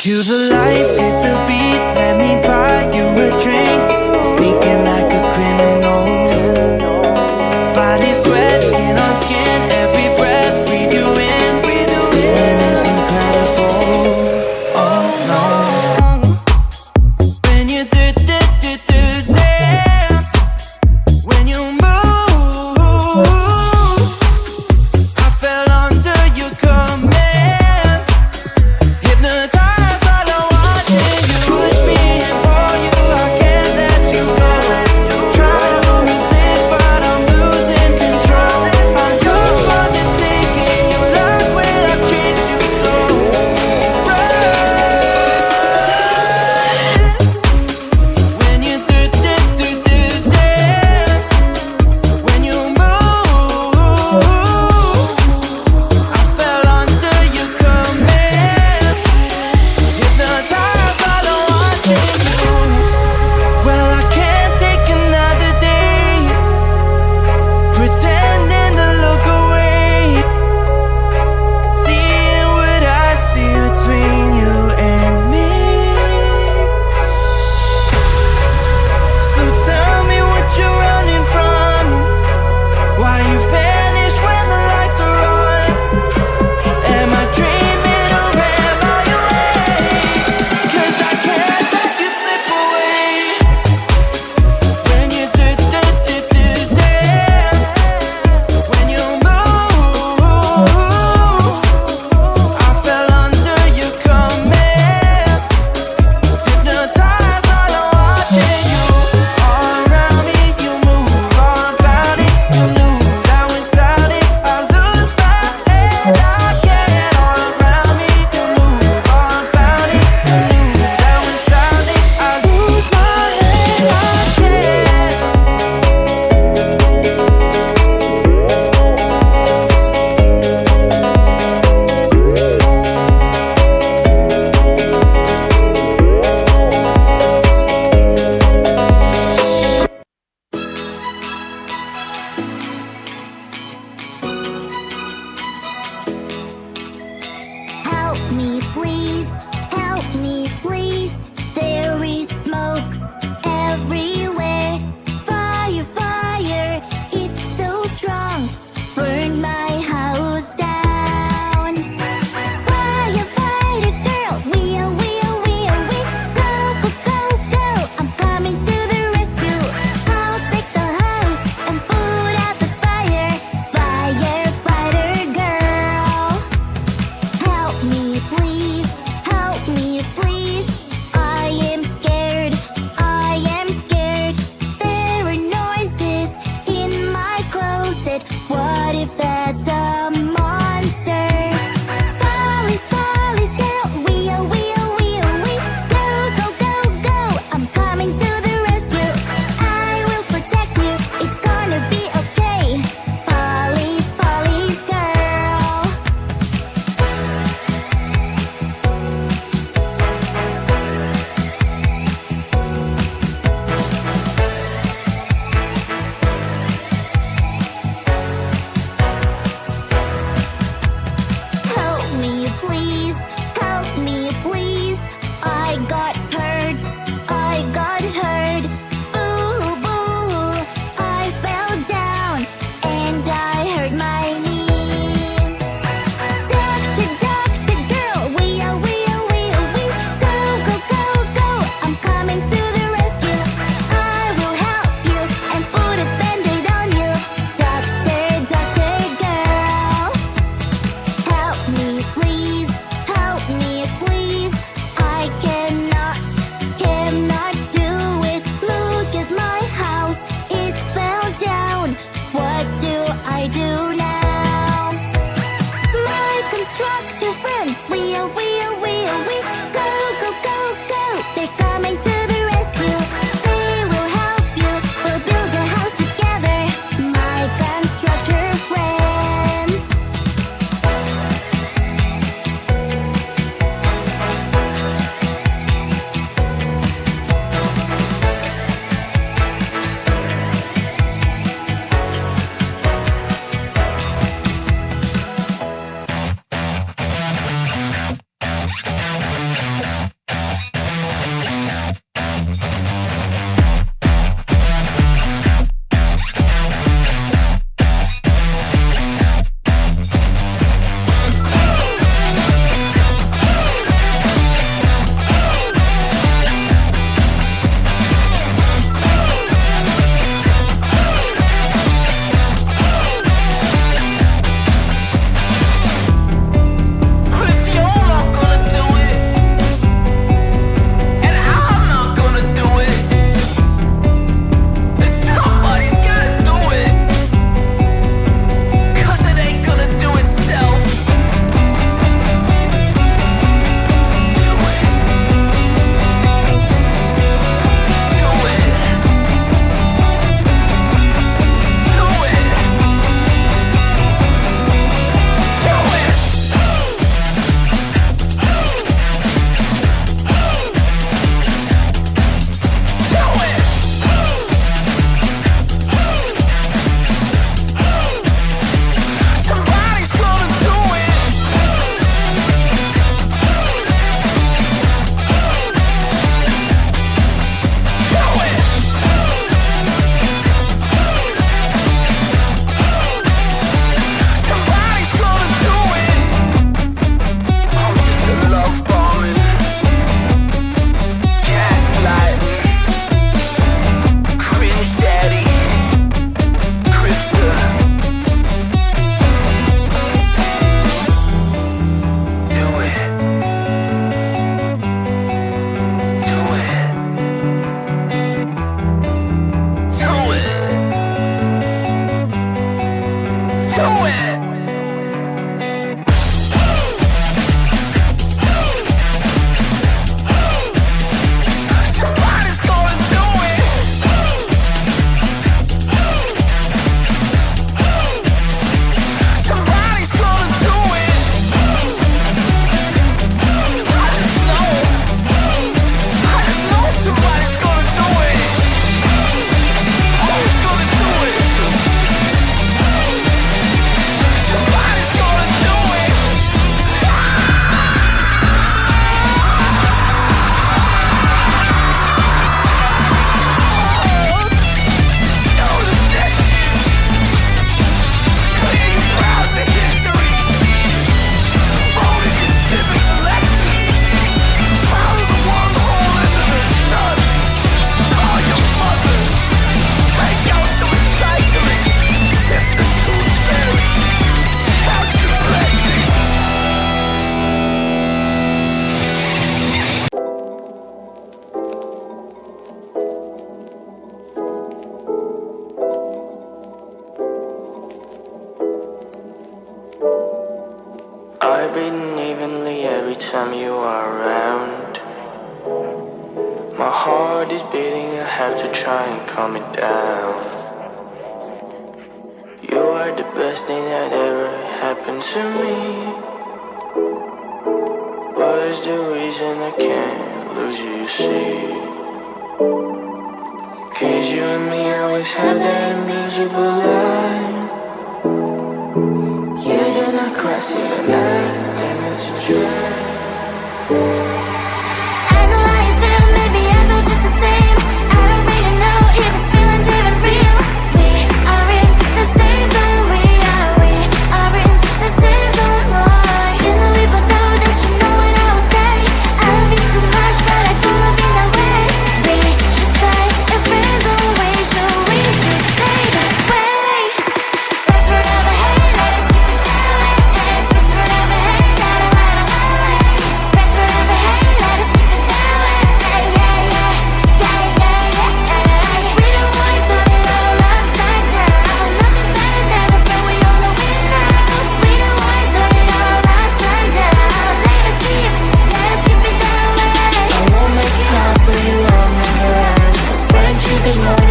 Cue the lights, hit the beat, let me buy you a drink. Sneaking like a criminal. Body sweat, skin on skin, every breath, breathe you in. Feeling is incredible. Oh no. When you dance, when you move, I fell under your command. Hypnotized while I'm watching you. Push me and pull you, I can't let you go. Try to resist, but I'm losing control. I'm yours for the taking. You love when I chase you so. When you dance, when you move, I fell under your command. Hypnotized while I'm watching you. Well, I can't take another day pretending to look away, seeing what I see between you and me. So tell me what you're running from, why you vanish when the lights are on. Am I dreaming or am I awake? 'Cause I can't let you slip away. When you dance, when you move, I fell under your command. Hypnotized while I'm watching you. All around me, you move, all about it. You knew that without it, I lose my head. I can't. All around me, you move, all about it. You knew that without it, I lose my head. I can't. Help me, please. Help me, please. There is smoke everywhere. Fire, fire, it's so strong. Burn my house down. Firefighter girl, we. Go, go, go, go. I'm coming to the rescue. I'll take the hose and put out the fire. Firefighter girl. Help me, please. time you are around. My heart is beating, I have to try and calm it down. You are the best thing that ever happened to me. What is the reason I can't lose you, you see? Cause you and me always have that invisible line. You do not cross it at night, and it's a drag. I know how you feel, maybe I feel just the same. I don't really know if this feeling's even real. We are in the same zone, we are in the same zone, boy. You know we both know that you know what I will say. I love you so much, but I don't love you that way. We should stay in friends always, so we should stay this way. Friends forever, hey, let us keep it that way. Friends forever, hey, gotta ride along way. Friends forever, hey, let us keep it that way. Yeah, yeah, yeah, yeah, yeah. We don't wanna turn it all upside down. Nothing's better than a friend we all know we know. We don't wanna turn it all upside down. Let us keep it that way. I won't make it hard for you, I'll never ask. Friendship is more than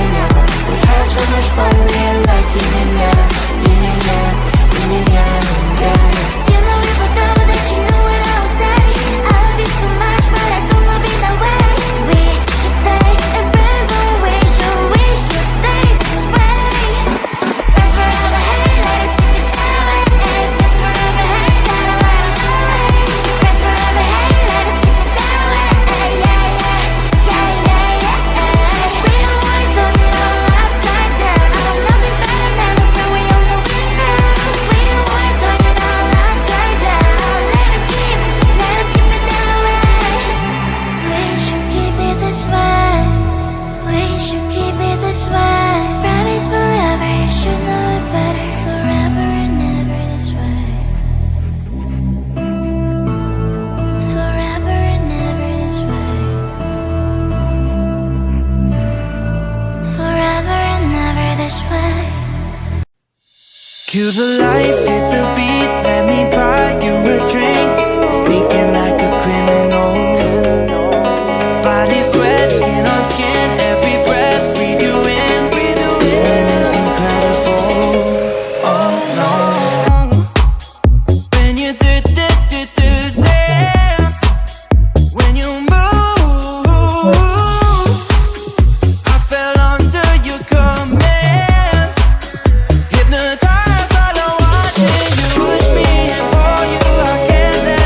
enough. We have so much fun, we ain't like yin and yang, yin and yang, yin and yang, yeah. You know we both know that you know what I will say. I love you so much, but I don't love you that way. We should stay in friends always, so we should stay this way. Friends forever, hey, let us keep it that way. Friends forever, hey, gotta ride along way. Friends forever, hey, let us keep it that way. Yeah, yeah, yeah, yeah, yeah. We don't wanna turn it all upside down. Nothing's better than a friend we all know we know. We don't wanna turn it all upside down. Let us keep it that way. We should keep it this way. We should keep it this way. Fridays forever, you should know it better. Forever and ever this way. Forever and ever this way. Forever and ever this way. Cue the lights, hit the beat, let me buy you a drink. Sneaking like a criminal. Body sweat, skin on skin, every breath, breathe you in, breathe you in. Feeling is incredible, oh no. When you dance, when you move, I fell under your command. Hypnotized, all I watching you. Push me and pull you, I can't let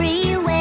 freeway.